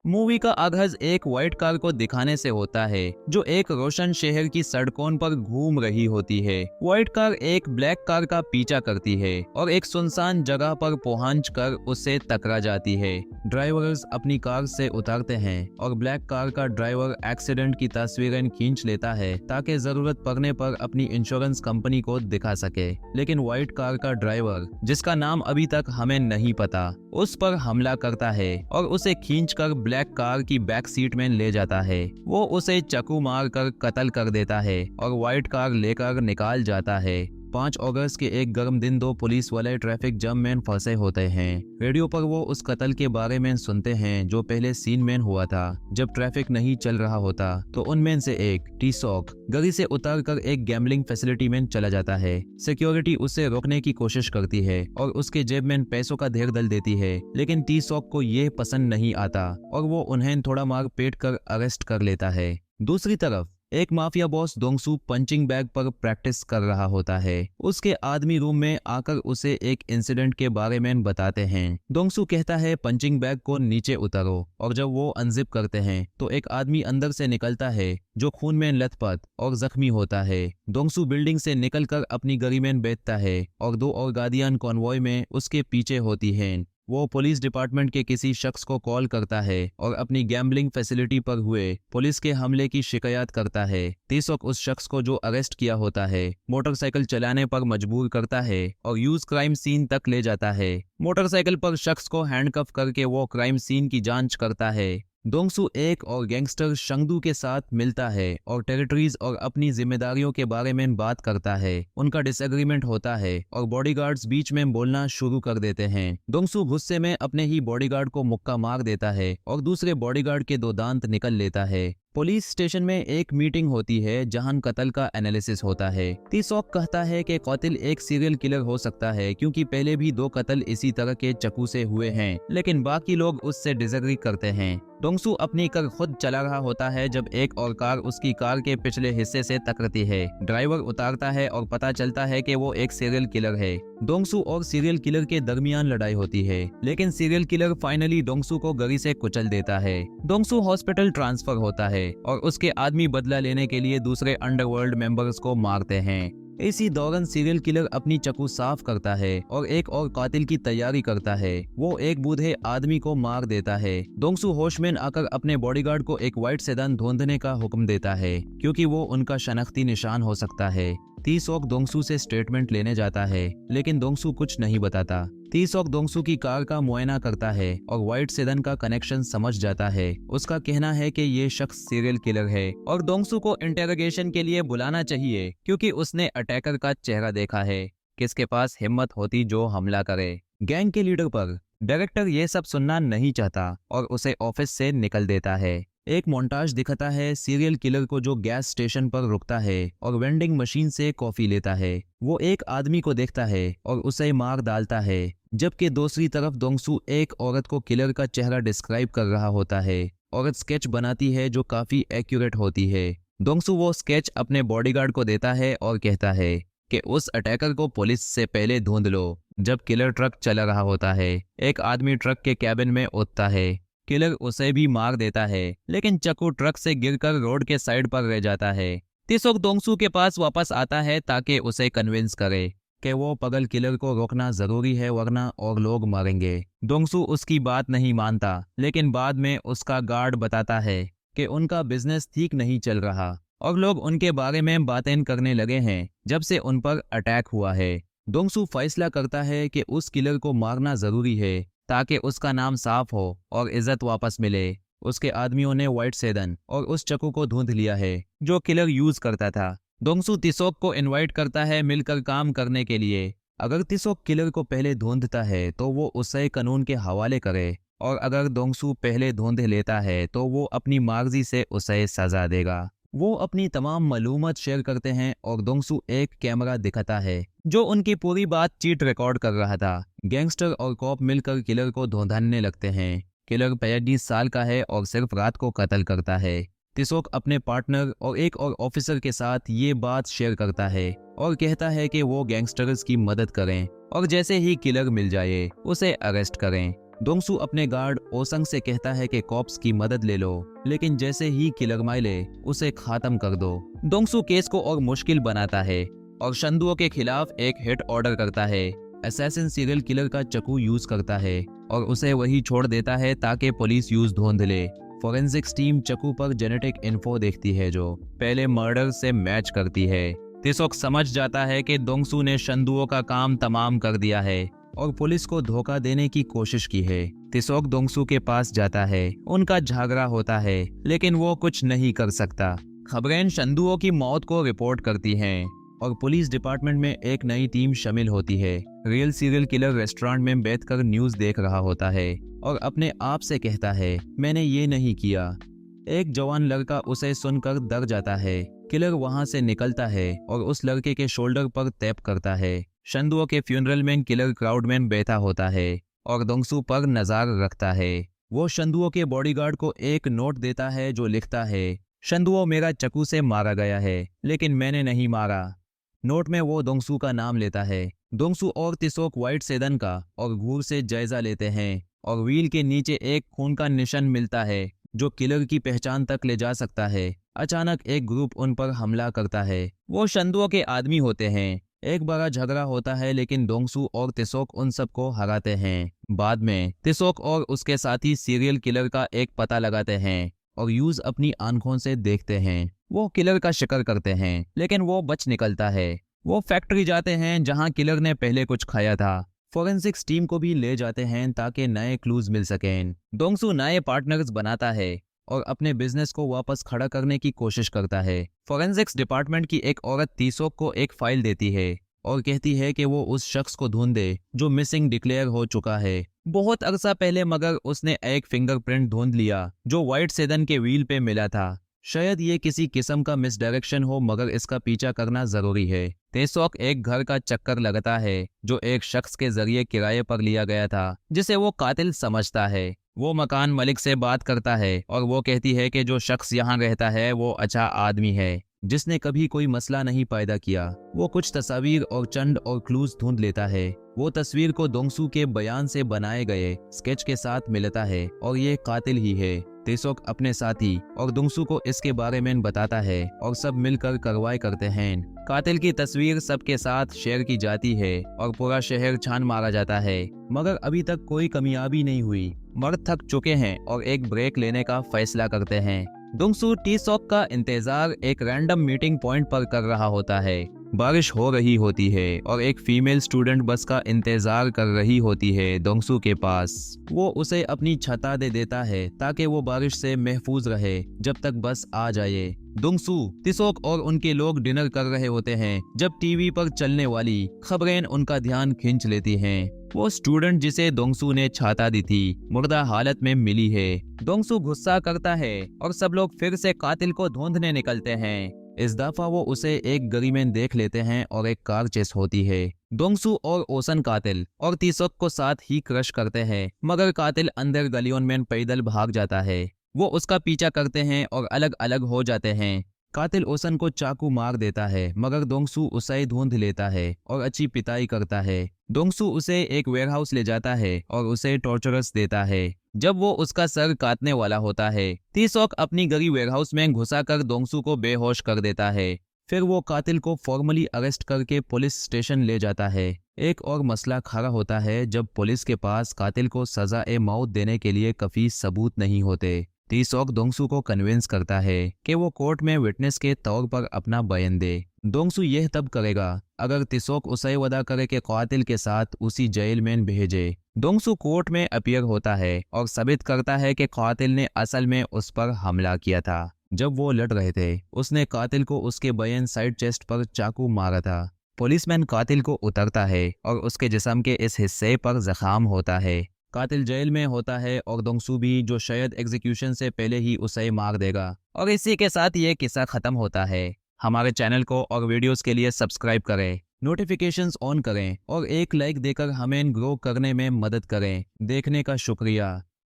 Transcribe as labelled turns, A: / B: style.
A: Movie का आगाज एक व्हाइट कार को दिखाने से होता है जो एक रोशन शहर की सड़कों पर घूम रही होती है। व्हाइट कार एक ब्लैक कार का पीछा करती है और एक सुनसान जगह पर पहुंचकर उससे टकरा जाती है। ड्राइवर्स अपनी कार से उतरते हैं और ब्लैक कार का ड्राइवर एक्सीडेंट की तस्वीरें खींच लेता है ताकि जरूरत पड़ने पर अपनी इंश्योरेंस कंपनी को दिखा सके। लेकिन व्हाइट कार का ड्राइवर, जिसका नाम अभी तक हमें नहीं पता, उस पर हमला करता है और उसे खींचकर ब्लैक कार की बैक सीट में ले जाता है। वो उसे चाकू मारकर कत्ल कर देता है और व्हाइट कार लेकर निकाल जाता है। 5 अगस्त के एक गर्म दिन दो पुलिस वाले ट्रैफिक जाम में फंसे होते हैं। रेडियो पर वो उस कत्ल के बारे में सुनते हैं जो पहले सीन में हुआ था जब ट्रैफिक नहीं चल रहा होता। तो उनमें से एक टी-सॉक गाड़ी से उतरकर एक गैम्बलिंग फैसिलिटी में चला जाता है। सिक्योरिटी उसे रोकने की कोशिश करती है और उसके जेब में पैसों का ढेर डाल देती है, लेकिन टी-सॉक को यह पसंद नहीं आता और वो उन्हें थोड़ा मार पीट कर अरेस्ट कर लेता है। दूसरी तरफ एक माफिया बॉस दोंगसू पंचिंग बैग पर प्रैक्टिस कर रहा होता है। उसके आदमी रूम में आकर उसे एक इंसिडेंट के बारे में बताते हैं। दोंगसू कहता है पंचिंग बैग को नीचे उतारो और जब वो अनजिप करते हैं तो एक आदमी अंदर से निकलता है जो खून में लथपथ और जख्मी होता है। दोंगसू बिल्डिंग से निकलकर अपनी गाड़ी में बैठता है और 2 और गाड़ियां कॉन्वॉय में उसके पीछे होती हैं। वो पुलिस डिपार्टमेंट के किसी शख्स को कॉल करता है और अपनी गैम्बलिंग फैसिलिटी पर हुए पुलिस के हमले की शिकायत करता है। टी-सॉक उस शख्स को जो अरेस्ट किया होता है मोटरसाइकिल चलाने पर मजबूर करता है और यूज क्राइम सीन तक ले जाता है। मोटरसाइकिल पर शख्स को हैंडकफ करके वो क्राइम सीन की जांच करता है। दोंगसू एक और गैंगस्टर शंगदू के साथ मिलता है और टेरिटरीज और अपनी जिम्मेदारियों के बारे में बात करता है। उनका डिसएग्रीमेंट होता है और बॉडीगार्ड्स बीच में बोलना शुरू कर देते हैं। दोंगसू गुस्से में अपने ही बॉडीगार्ड को मुक्का मार देता है और दूसरे बॉडीगार्ड के 2 दांत निकल लेता है। पुलिस स्टेशन में एक मीटिंग होती है जहां कत्ल का एनालिसिस होता है। टी-सॉक कहता है कि कातिल एक सीरियल किलर हो सकता है क्योंकि पहले भी 2 कत्ल इसी तरह के चाकू से हुए हैं, लेकिन बाकी लोग उससे डिसएग्री करते हैं। दोंगसू अपनी कार खुद चला रहा होता है जब एक और कार उसकी कार के पिछले हिस्से से टकराती है। ड्राइवर उतारता है और पता चलता है कि वो एक सीरियल किलर है। दोंगसू और सीरियल किलर के दरमियान लड़ाई होती है, लेकिन सीरियल किलर फाइनली दोंगसू को गाड़ी से कुचल देता है। दोंगसू हॉस्पिटल ट्रांसफर होता है और उसके आदमी बदला लेने के लिए दूसरे अंडरवर्ल्ड मेंबर्स को मारते हैं। इसी दौरान सीरियल किलर अपनी चाकू साफ करता है और एक और कातिल की तैयारी करता है। वो एक बूढ़े आदमी को मार देता है। दोंगसू होश में आकर अपने बॉडीगार्ड को एक व्हाइट सेडान ढूंढने का हुक्म देता है क्योंकि वो उनका शनाख्ती निशान हो सकता है। टी-सॉक दोंगसू से स्टेटमेंट लेने जाता है, लेकिन दोंगसू कुछ नहीं बताता। टी-सॉक दोंगसू की कार का मुआयना करता है और व्हाइट सेडान का कनेक्शन समझ जाता है। उसका कहना है कि ये शख्स सीरियल किलर है और दोंगसू को इंटेरोगेशन के लिए बुलाना चाहिए क्योंकि उसने अटैकर का चेहरा देखा है। किसके पास हिम्मत होती जो हमला करे। गैंग के लीडर पर डायरेक्टर ये सब सुनना नहीं चाहता और उसे ऑफिस से निकल देता है। एक मोन्टाज दिखाता है सीरियल किलर को जो गैस स्टेशन पर रुकता है और वेंडिंग मशीन से कॉफी लेता है। वो एक आदमी को देखता है और उसे मार डालता है, जबकि दूसरी तरफ दोंगसू एक औरत को किलर का चेहरा डिस्क्राइब कर रहा होता है। औरत स्केच बनाती है जो काफी एक्यूरेट होती है। दोंगसू वो स्केच अपने बॉडीगार्ड को देता है और कहता है कि उस अटैकर को पुलिस से पहले ढूंढ लो। जब किलर ट्रक चला रहा होता है, एक आदमी ट्रक के कैबिन में उठता है। किलर उसे भी मार देता है, लेकिन चाकू ट्रक से गिरकर रोड के साइड पर रह जाता है। टी-सॉक दोंगसू के पास वापस आता है ताकि उसे कन्विंस करे कि वो पगल किलर को रोकना जरूरी है वरना और लोग मरेंगे। दोंगसू उसकी बात नहीं मानता, लेकिन बाद में उसका गार्ड बताता है कि उनका बिजनेस ठीक नहीं चल रहा और लोग उनके बारे में बातें करने लगे हैं जब से उन पर अटैक हुआ है। दोंगसू फैसला करता है कि उस किलर को मारना जरूरी है ताकि उसका नाम साफ हो और इज्जत वापस मिले। उसके आदमियों ने व्हाइट सेडान और उस चाकू को ढूंढ लिया है जो किलर यूज करता था। दोंगसू टी-सॉक को इनवाइट करता है मिलकर काम करने के लिए। अगर टी-सॉक किलर को पहले ढूंढता है तो वो उसे कानून के हवाले करे, और अगर दोंगसू पहले ढूंढ लेता है तो वो अपनी मर्जी से उसे सजा देगा। वो अपनी तमाम मालूमात शेयर करते हैं और दोंगसू एक कैमरा दिखाता है जो उनकी पूरी बातचीत रिकॉर्ड कर रहा था। गैंगस्टर और कॉप मिलकर किलर को ढूंढने लगते हैं। किलर 35 साल का है और सिर्फ रात को कत्ल करता है। टी-सॉक अपने पार्टनर और एक और ऑफिसर के साथ ये बात शेयर करता है और कहता है कि वो गैंगस्टर्स की मदद करें और जैसे ही किलर मिल जाए उसे अरेस्ट करें। दोंगसू अपने गार्ड ओसंग से कहता है कि कॉप्स की मदद ले लो, लेकिन जैसे ही किलर माइले उसे खत्म कर दो। दोंगसू केस को और मुश्किल बनाता है और शंदुओ के खिलाफ एक हिट ऑर्डर करता है। असैसिन सीरियल किलर का चाकू यूज करता है और उसे वही छोड़ देता है ताकि पुलिस यूज ढूंढ ले। फोरेंसिक्स टीम चाकू पर जेनेटिक इन्फो देखती है जो पहले मर्डर से मैच करती है। तिसोक समझ जाता है कि दोंगसू ने शंदुओ का काम तमाम कर दिया है और पुलिस को धोखा देने की कोशिश की है। तिसोक दोंगसू के पास जाता है, उनका झगड़ा होता है लेकिन वो कुछ नहीं कर सकता। खबरें शंदुओ की मौत को रिपोर्ट करती हैं और पुलिस डिपार्टमेंट में एक नई टीम शामिल होती है। रियल सीरियल किलर रेस्टोरेंट में बैठकर न्यूज देख रहा होता है और अपने आप से कहता है, मैंने ये नहीं किया। एक जवान लड़का उसे सुनकर डर जाता है। किलर वहां से निकलता है और उस लड़के के शोल्डर पर टैप करता है। शंदुओ के फ्यूनरल में किलर क्राउड में बैठा होता है और दोंगसू पर नजर रखता है। वो शंदुओ के बॉडीगार्ड को एक नोट देता है जो लिखता है, शंदुओ मेरा चाकू से मारा गया है लेकिन मैंने नहीं मारा। नोट में वो दोंगसू का नाम लेता है। दोंगसू और तिसोक व्हाइट सेदन का और घूर से जायजा लेते हैं और व्हील के नीचे एक खून का निशान मिलता है जो किलर की पहचान तक ले जा सकता है। अचानक एक ग्रुप उन पर हमला करता है। वो शंदुओ के आदमी होते हैं। एक बड़ा झगड़ा होता है लेकिन दोंगसू और तिसोक उन सबको हराते हैं। बाद में तिसोक और उसके साथी सीरियल किलर का एक पता लगाते हैं और यूज अपनी आंखों से देखते हैं। वो किलर का शिकार करते हैं लेकिन वो बच निकलता है। वो फैक्ट्री जाते हैं जहां किलर ने पहले कुछ खाया था। फोरेंसिक्स टीम को भी ले जाते हैं ताकि नए क्लूज मिल सकें। दोंगसू नए पार्टनर्स बनाता है और अपने बिजनेस को वापस खड़ा करने की कोशिश करता है। फोरेंसिक्स डिपार्टमेंट की एक औरत तिसोक को एक फाइल देती है और कहती है कि वो उस शख्स को ढूंढे जो मिसिंग डिक्लेयर हो चुका है बहुत अरसा पहले, मगर उसने एक फिंगरप्रिंट ढूंढ लिया जो व्हाइट सेदन के व्हील पे मिला था। शायद ये किसी किस्म का मिसडायरेक्शन हो मगर इसका पीछा करना जरूरी है। तिसोक एक घर का चक्कर लगाता है जो एक शख्स के जरिए किराए पर लिया गया था जिसे वो कातिल समझता है। वो मकान मालिक से बात करता है और वो कहती है कि जो शख्स यहाँ रहता है वो अच्छा आदमी है जिसने कभी कोई मसला नहीं पैदा किया। वो कुछ तस्वीर और चंद और क्लूज ढूंढ लेता है। वो तस्वीर को दोंगसू के बयान से बनाए गए स्केच के साथ मिलता है और ये कातिल ही है। तिसोक अपने साथी और दोंगसू को इसके बारे में बताता है और सब मिलकर कार्रवाई करते हैं। कातिल की तस्वीर सबके साथ शेयर की जाती है और पूरा शहर छान मारा जाता है मगर अभी तक कोई कामयाबी नहीं हुई। मर्द थक चुके हैं और एक ब्रेक लेने का फैसला करते हैं। दोंगसू तिसोक का इंतजार एक रैंडम मीटिंग पॉइंट पर कर रहा होता है। बारिश हो रही होती है और एक फीमेल स्टूडेंट बस का इंतजार कर रही होती है दोंगसू के पास। वो उसे अपनी छता दे देता है ताकि वो बारिश से महफूज रहे जब तक बस आ जाए। दोंगसू, तिसोक और उनके लोग डिनर कर रहे होते हैं जब टीवी पर चलने वाली खबरें उनका ध्यान खींच लेती हैं। वो स्टूडेंट जिसे दोंगसू ने छाता दी थी मुर्दा हालत में मिली है। दोंगसू गुस्सा करता है और सब लोग फिर से कातिल को ढूंढने निकलते हैं। इस दफा वो उसे एक गली में देख लेते हैं और एक कार चेस होती है। दोंगसू और ओसन कातिल और तिसोक को साथ ही क्रश करते हैं मगर कातिल अंदर गलियों में पैदल भाग जाता है। वो उसका पीछा करते हैं और अलग अलग हो जाते हैं। कातिल ओसन को चाकू मार देता है मगर दोंगसू उसे ढूंढ लेता है और अच्छी पिटाई करता है। दोंगसू उसे एक वेयरहाउस ले जाता है और उसे टॉर्चरस देता है। जब वो उसका सर काटने वाला होता है तिसोक अपनी गरी वेयरहाउस में घुसाकर दोंगसू को बेहोश कर देता है। फिर वो कातिल को फॉर्मली अरेस्ट करके पुलिस स्टेशन ले जाता है। एक और मसला खड़ा होता है जब पुलिस के पास कातिल को सजा-ए मौत देने के लिए काफी सबूत नहीं होते। तिसोक दोंगसू को कन्विंस करता है कि वो कोर्ट में विटनेस के तौर पर अपना बयान दे। दोंगसू यह तब करेगा अगर तिसोक उसे वादा करे कि कातिल के साथ उसी जेल में भेजे। दोंगसू कोर्ट में अपीयर होता है और साबित करता है कि कातिल ने असल में उस पर हमला किया था। जब वो लड़ रहे थे उसने कातिल को उसके बयान साइड चेस्ट पर चाकू मारा था। पुलिसमैन कातिल को उतरता है और उसके जिस्म के इस हिस्से पर जख्म होता है। कातिल जेल में होता है और दोंगसू भी, जो शायद एग्जीक्यूशन से पहले ही उसे मार देगा। और इसी के साथ ये किस्सा खत्म होता है। हमारे चैनल को और वीडियोस के लिए सब्सक्राइब करें, नोटिफिकेशंस ऑन करें और एक लाइक देकर हमें ग्रो करने में मदद करें। देखने का शुक्रिया।